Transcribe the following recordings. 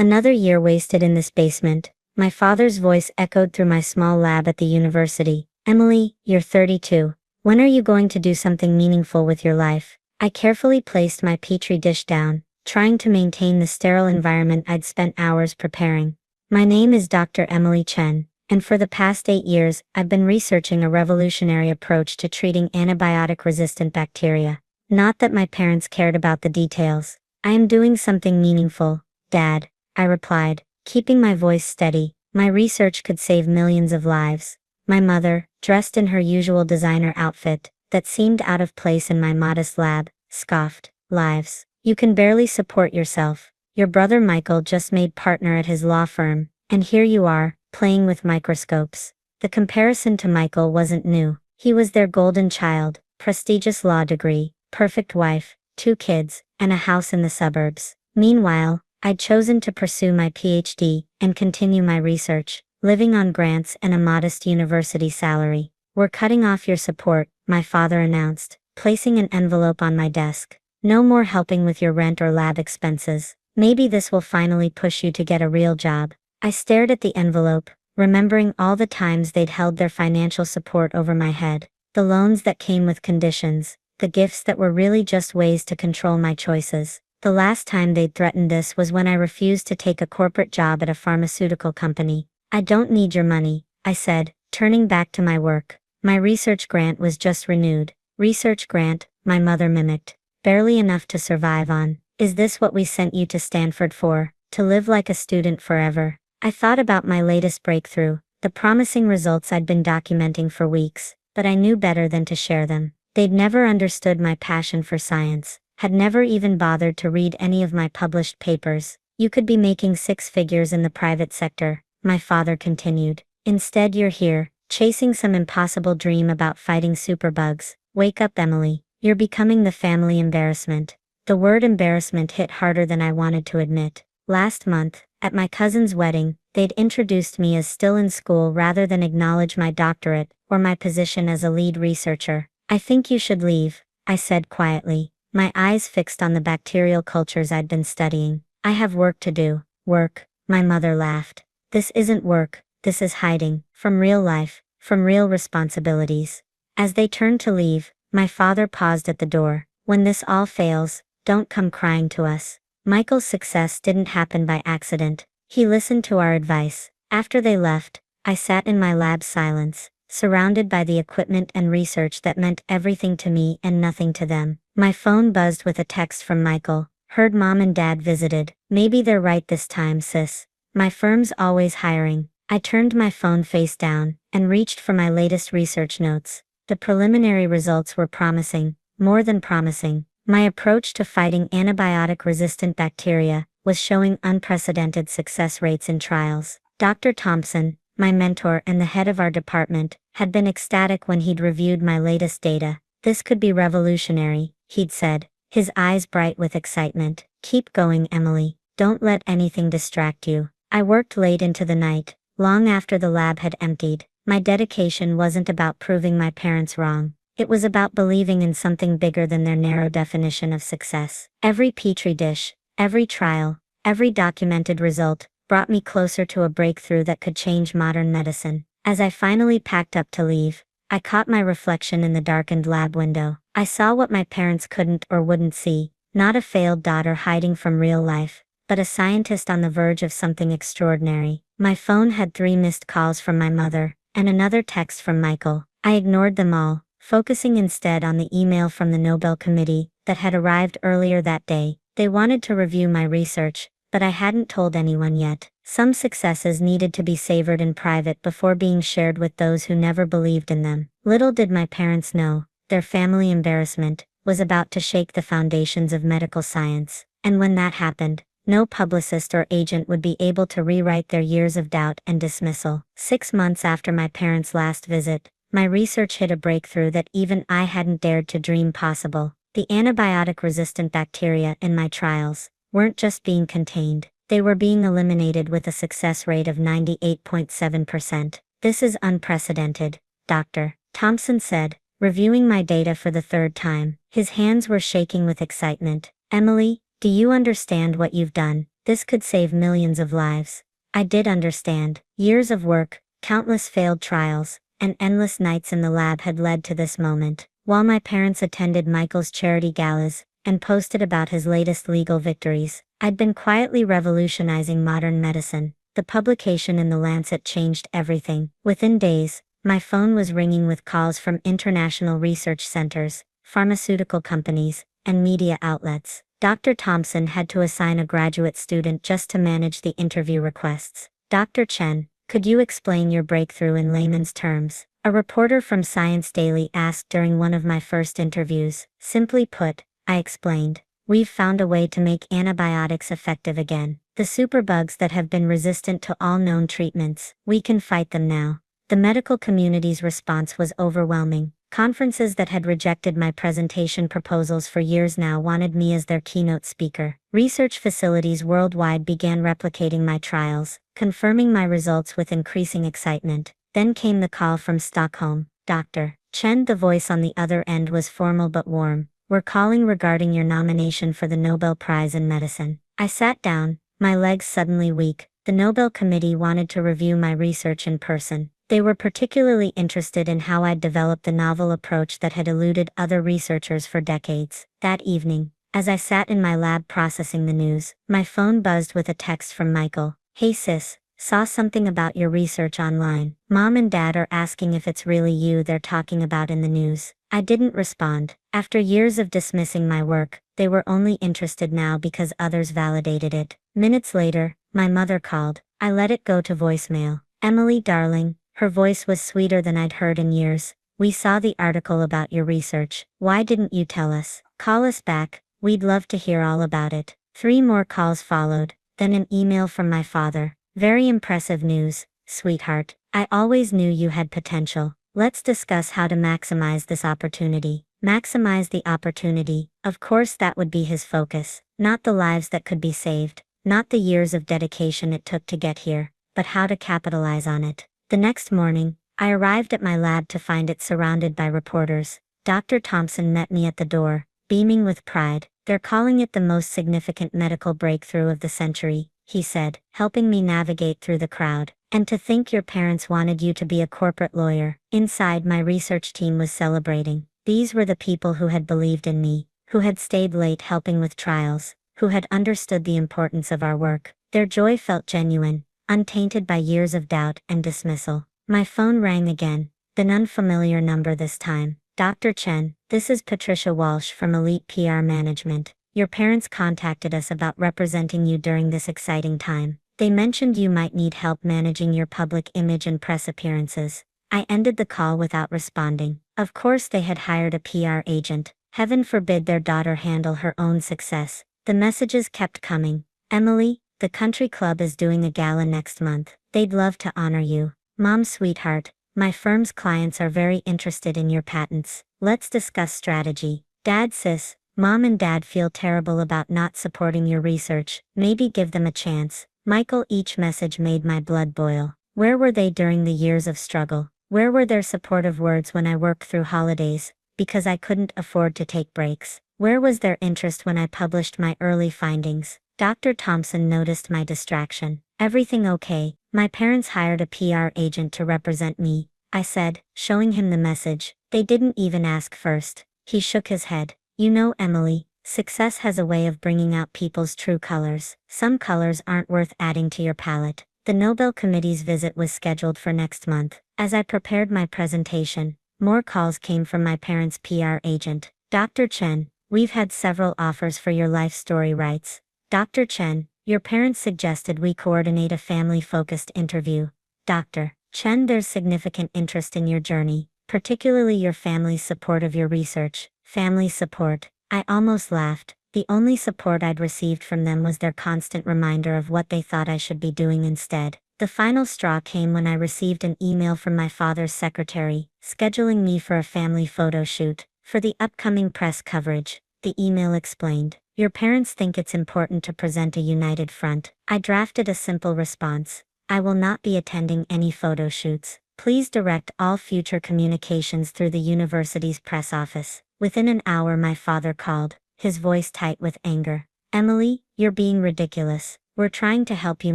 Another year wasted in this basement. My father's voice echoed through my small lab at the university. Emily, you're 32. When are you going to do something meaningful with your life? I carefully placed my petri dish down, trying to maintain the sterile environment I'd spent hours preparing. My name is Dr. Emily Chen, and for the past 8 years, I've been researching a revolutionary approach to treating antibiotic-resistant bacteria. Not that my parents cared about the details. I am doing something meaningful, Dad, I replied, keeping my voice steady. My research could save millions of lives. My mother, dressed in her usual designer outfit, that seemed out of place in my modest lab, scoffed. Lives. You can barely support yourself. Your brother Michael just made partner at his law firm, and here you are, playing with microscopes. The comparison to Michael wasn't new. He was their golden child, prestigious law degree, perfect wife, 2 kids, and a house in the suburbs. Meanwhile, I'd chosen to pursue my PhD and continue my research, living on grants and a modest university salary. We're cutting off your support, my father announced, placing an envelope on my desk. No more helping with your rent or lab expenses. Maybe this will finally push you to get a real job. I stared at the envelope, remembering all the times they'd held their financial support over my head. The loans that came with conditions, the gifts that were really just ways to control my choices. The last time they'd threatened this was when I refused to take a corporate job at a pharmaceutical company. I don't need your money, I said, turning back to my work. My research grant was just renewed. Research grant, my mother mimicked. Barely enough to survive on. Is this what we sent you to Stanford for? To live like a student forever? I thought about my latest breakthrough, the promising results I'd been documenting for weeks, but I knew better than to share them. They'd never understood my passion for science, had never even bothered to read any of my published papers. You could be making 6 figures in the private sector, my father continued. Instead you're here, chasing some impossible dream about fighting superbugs. Wake up, Emily. You're becoming the family embarrassment. The word embarrassment hit harder than I wanted to admit. Last month, at my cousin's wedding, they'd introduced me as still in school rather than acknowledge my doctorate or my position as a lead researcher. I think you should leave, I said quietly, my eyes fixed on the bacterial cultures I'd been studying. I have work to do. Work, my mother laughed. This isn't work, this is hiding, from real life, from real responsibilities. As they turned to leave, my father paused at the door. When this all fails, don't come crying to us. Michael's success didn't happen by accident. He listened to our advice. After they left, I sat in my lab silence, surrounded by the equipment and research that meant everything to me and nothing to them. My phone buzzed with a text from Michael. Heard Mom and Dad visited. Maybe they're right this time, sis. My firm's always hiring. I turned my phone face down and reached for my latest research notes. The preliminary results were promising, more than promising. My approach to fighting antibiotic-resistant bacteria was showing unprecedented success rates in trials. Dr. Thompson, my mentor and the head of our department, had been ecstatic when he'd reviewed my latest data. This could be revolutionary, he'd said, his eyes bright with excitement. Keep going, Emily. Don't let anything distract you. I worked late into the night, long after the lab had emptied. My dedication wasn't about proving my parents wrong. It was about believing in something bigger than their narrow definition of success. Every petri dish, every trial, every documented result, brought me closer to a breakthrough that could change modern medicine. As I finally packed up to leave, I caught my reflection in the darkened lab window. I saw what my parents couldn't or wouldn't see, not a failed daughter hiding from real life, but a scientist on the verge of something extraordinary. My phone had 3 missed calls from my mother, and another text from Michael. I ignored them all, focusing instead on the email from the Nobel Committee that had arrived earlier that day. They wanted to review my research, but I hadn't told anyone yet. Some successes needed to be savored in private before being shared with those who never believed in them. Little did my parents know, their family embarrassment was about to shake the foundations of medical science. And when that happened, no publicist or agent would be able to rewrite their years of doubt and dismissal. 6 months after my parents' last visit, my research hit a breakthrough that even I hadn't dared to dream possible. The antibiotic-resistant bacteria in my trials weren't just being contained, they were being eliminated with a success rate of 98.7%. This is unprecedented, Dr. Thompson said, reviewing my data for the 3rd time. His hands were shaking with excitement. Emily, do you understand what you've done? This could save millions of lives. I did understand. Years of work, countless failed trials, and endless nights in the lab had led to this moment. While my parents attended Michael's charity galas and posted about his latest legal victories, I'd been quietly revolutionizing modern medicine. The publication in The Lancet changed everything. Within days, my phone was ringing with calls from international research centers, pharmaceutical companies, and media outlets. Dr. Thompson had to assign a graduate student just to manage the interview requests. Dr. Chen, could you explain your breakthrough in layman's terms? A reporter from Science Daily asked during one of my first interviews. Simply put, I explained, we've found a way to make antibiotics effective again. The superbugs that have been resistant to all known treatments, we can fight them now. The medical community's response was overwhelming. Conferences that had rejected my presentation proposals for years now wanted me as their keynote speaker. Research facilities worldwide began replicating my trials, confirming my results with increasing excitement. Then came the call from Stockholm. Dr. Chen, the voice on the other end was formal but warm. We're calling regarding your nomination for the Nobel Prize in Medicine. I sat down, my legs suddenly weak. The Nobel Committee wanted to review my research in person. They were particularly interested in how I'd developed the novel approach that had eluded other researchers for decades. That evening, as I sat in my lab processing the news, my phone buzzed with a text from Michael. Hey sis, saw something about your research online. Mom and Dad are asking if it's really you they're talking about in the news. I didn't respond. After years of dismissing my work, they were only interested now because others validated it. Minutes later, my mother called. I let it go to voicemail. Emily, darling. Her voice was sweeter than I'd heard in years. We saw the article about your research. Why didn't you tell us? Call us back, we'd love to hear all about it. 3 more calls followed, then an email from my father. Very impressive news, sweetheart. I always knew you had potential. Let's discuss how to maximize this opportunity. Maximize the opportunity. Of course that would be his focus. Not the lives that could be saved. Not the years of dedication it took to get here, but how to capitalize on it. The next morning, I arrived at my lab to find it surrounded by reporters. Dr. Thompson met me at the door, beaming with pride. They're calling it the most significant medical breakthrough of the century, he said, helping me navigate through the crowd. And to think your parents wanted you to be a corporate lawyer. Inside, my research team was celebrating. These were the people who had believed in me, who had stayed late helping with trials, who had understood the importance of our work. Their joy felt genuine, untainted by years of doubt and dismissal. My phone rang again, an unfamiliar number this time. Dr. Chen, this is Patricia Walsh from Elite PR Management. Your parents contacted us about representing you during this exciting time. They mentioned you might need help managing your public image and press appearances. I ended the call without responding. Of course they had hired a PR agent. Heaven forbid their daughter handle her own success. The messages kept coming. Emily, the country club is doing a gala next month. They'd love to honor you. Mom, sweetheart, my firm's clients are very interested in your patents. Let's discuss strategy. Dad, sis, Mom and Dad feel terrible about not supporting your research. Maybe give them a chance. Michael, each message made my blood boil. Where were they during the years of struggle? Where were their supportive words when I worked through holidays, because I couldn't afford to take breaks? Where was their interest when I published my early findings? Dr. Thompson noticed my distraction. Everything okay? My parents hired a PR agent to represent me, I said, showing him the message. They didn't even ask first. He shook his head. You know, Emily, success has a way of bringing out people's true colors. Some colors aren't worth adding to your palette. The Nobel Committee's visit was scheduled for next month. As I prepared my presentation, more calls came from my parents' PR agent. Dr. Chen, we've had several offers for your life story rights. Dr. Chen, your parents suggested we coordinate a family-focused interview. Dr. Chen, there's significant interest in your journey, particularly your family's support of your research. Family support. I almost laughed. The only support I'd received from them was their constant reminder of what they thought I should be doing instead. The final straw came when I received an email from my father's secretary, scheduling me for a family photo shoot. For the upcoming press coverage, the email explained, your parents think it's important to present a united front. I drafted a simple response. I will not be attending any photo shoots. Please direct all future communications through the university's press office. Within an hour my father called, his voice tight with anger. Emily, you're being ridiculous. We're trying to help you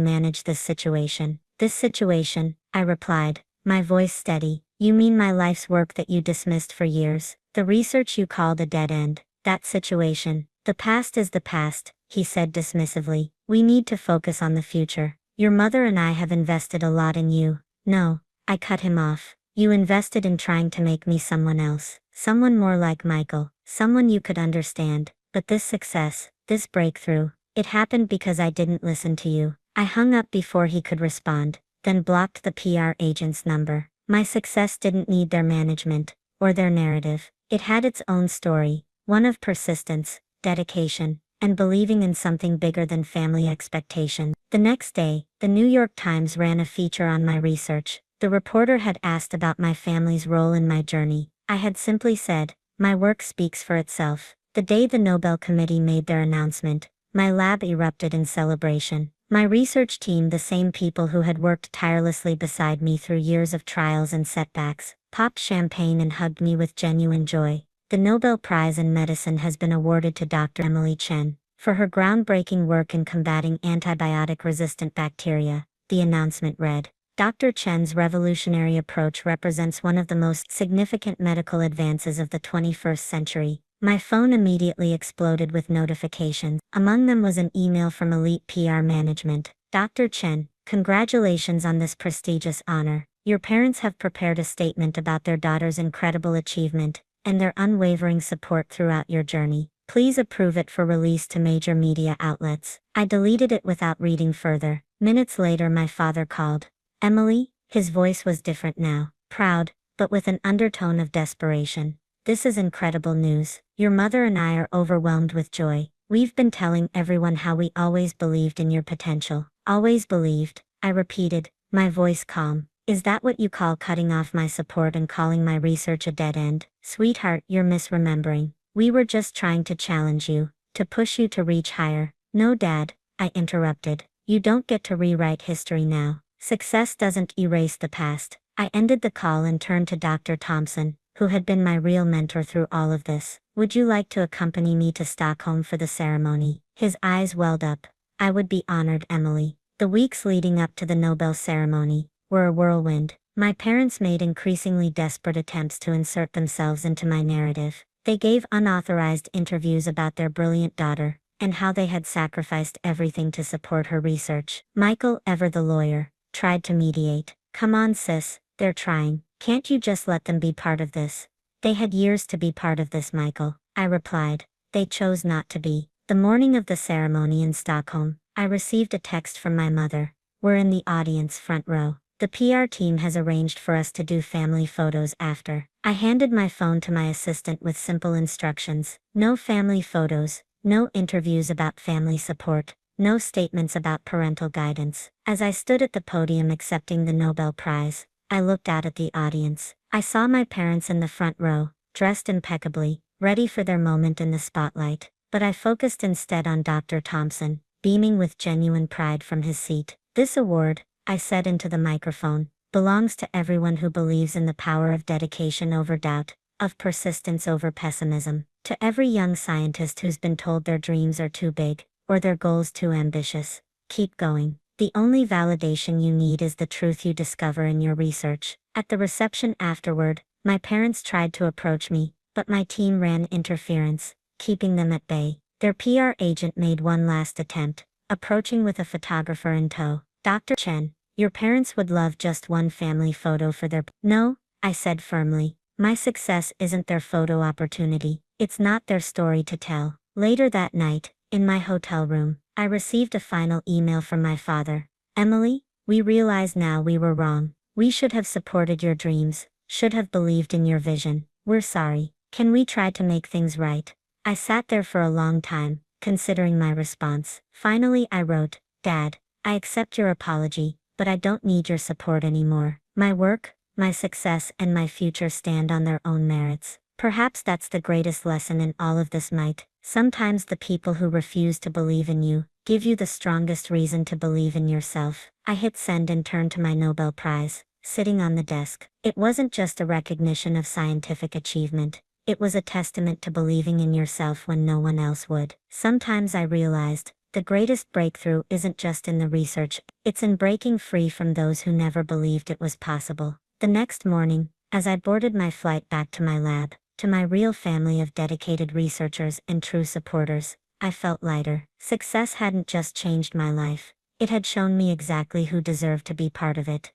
manage this situation. This situation, I replied, my voice steady. You mean my life's work that you dismissed for years? The research you called a dead end? That situation. The past is the past, he said dismissively. We need to focus on the future. Your mother and I have invested a lot in you. No, I cut him off. You invested in trying to make me someone else. Someone more like Michael. Someone you could understand. But this success, this breakthrough, it happened because I didn't listen to you. I hung up before he could respond, then blocked the PR agent's number. My success didn't need their management, or their narrative. It had its own story, one of persistence, dedication, and believing in something bigger than family expectation. The next day, the New York Times ran a feature on my research. The reporter had asked about my family's role in my journey. I had simply said, my work speaks for itself. The day the Nobel Committee made their announcement, my lab erupted in celebration. My research team, the same people who had worked tirelessly beside me through years of trials and setbacks, popped champagne and hugged me with genuine joy. The Nobel Prize in Medicine has been awarded to Dr. Emily Chen for her groundbreaking work in combating antibiotic-resistant bacteria, the announcement read. Dr. Chen's revolutionary approach represents one of the most significant medical advances of the 21st century. My phone immediately exploded with notifications. Among them was an email from Elite PR Management. Dr. Chen, congratulations on this prestigious honor. Your parents have prepared a statement about their daughter's incredible achievement and their unwavering support throughout your journey. Please approve it for release to major media outlets. I deleted it without reading further. Minutes later, my father called. Emily, his voice was different now, proud, but with an undertone of desperation. This is incredible news. Your mother and I are overwhelmed with joy. We've been telling everyone how we always believed in your potential. Always believed, I repeated, my voice calm. Is that what you call cutting off my support and calling my research a dead end? Sweetheart, you're misremembering. We were just trying to challenge you, to push you to reach higher. No, Dad, I interrupted. You don't get to rewrite history now. Success doesn't erase the past. I ended the call and turned to Dr. Thompson, who had been my real mentor through all of this. Would you like to accompany me to Stockholm for the ceremony? His eyes welled up. I would be honored, Emily. The weeks leading up to the Nobel ceremony were a whirlwind. My parents made increasingly desperate attempts to insert themselves into my narrative. They gave unauthorized interviews about their brilliant daughter, and how they had sacrificed everything to support her research. Michael, ever the lawyer, tried to mediate. Come on, sis, they're trying. Can't you just let them be part of this? They had years to be part of this, Michael, I replied. They chose not to be. The morning of the ceremony in Stockholm, I received a text from my mother. We're in the audience front row. The PR team has arranged for us to do family photos after. I handed my phone to my assistant with simple instructions. No family photos, no interviews about family support, no statements about parental guidance. As I stood at the podium accepting the Nobel Prize, I looked out at the audience. I saw my parents in the front row, dressed impeccably, ready for their moment in the spotlight. But I focused instead on Dr. Thompson, beaming with genuine pride from his seat. This award, I said into the microphone, belongs to everyone who believes in the power of dedication over doubt, of persistence over pessimism. To every young scientist who's been told their dreams are too big, or their goals too ambitious, keep going. The only validation you need is the truth you discover in your research. At the reception afterward, my parents tried to approach me, but my team ran interference, keeping them at bay. Their PR agent made one last attempt, approaching with a photographer in tow. Dr. Chen, your parents would love just one family photo for their... No, I said firmly. My success isn't their photo opportunity. It's not their story to tell. Later that night, in my hotel room, I received a final email from my father. Emily, we realize now we were wrong. We should have supported your dreams, should have believed in your vision. We're sorry. Can we try to make things right? I sat there for a long time, considering my response. Finally I wrote, Dad, I accept your apology, but I don't need your support anymore. My work, my success and my future stand on their own merits. Perhaps that's the greatest lesson in all of this, might. Sometimes the people who refuse to believe in you, give you the strongest reason to believe in yourself. I hit send and turned to my Nobel Prize, sitting on the desk. It wasn't just a recognition of scientific achievement. It was a testament to believing in yourself when no one else would. Sometimes I realized, the greatest breakthrough isn't just in the research, it's in breaking free from those who never believed it was possible. The next morning, as I boarded my flight back to my lab, to my real family of dedicated researchers and true supporters, I felt lighter. Success hadn't just changed my life, it had shown me exactly who deserved to be part of it.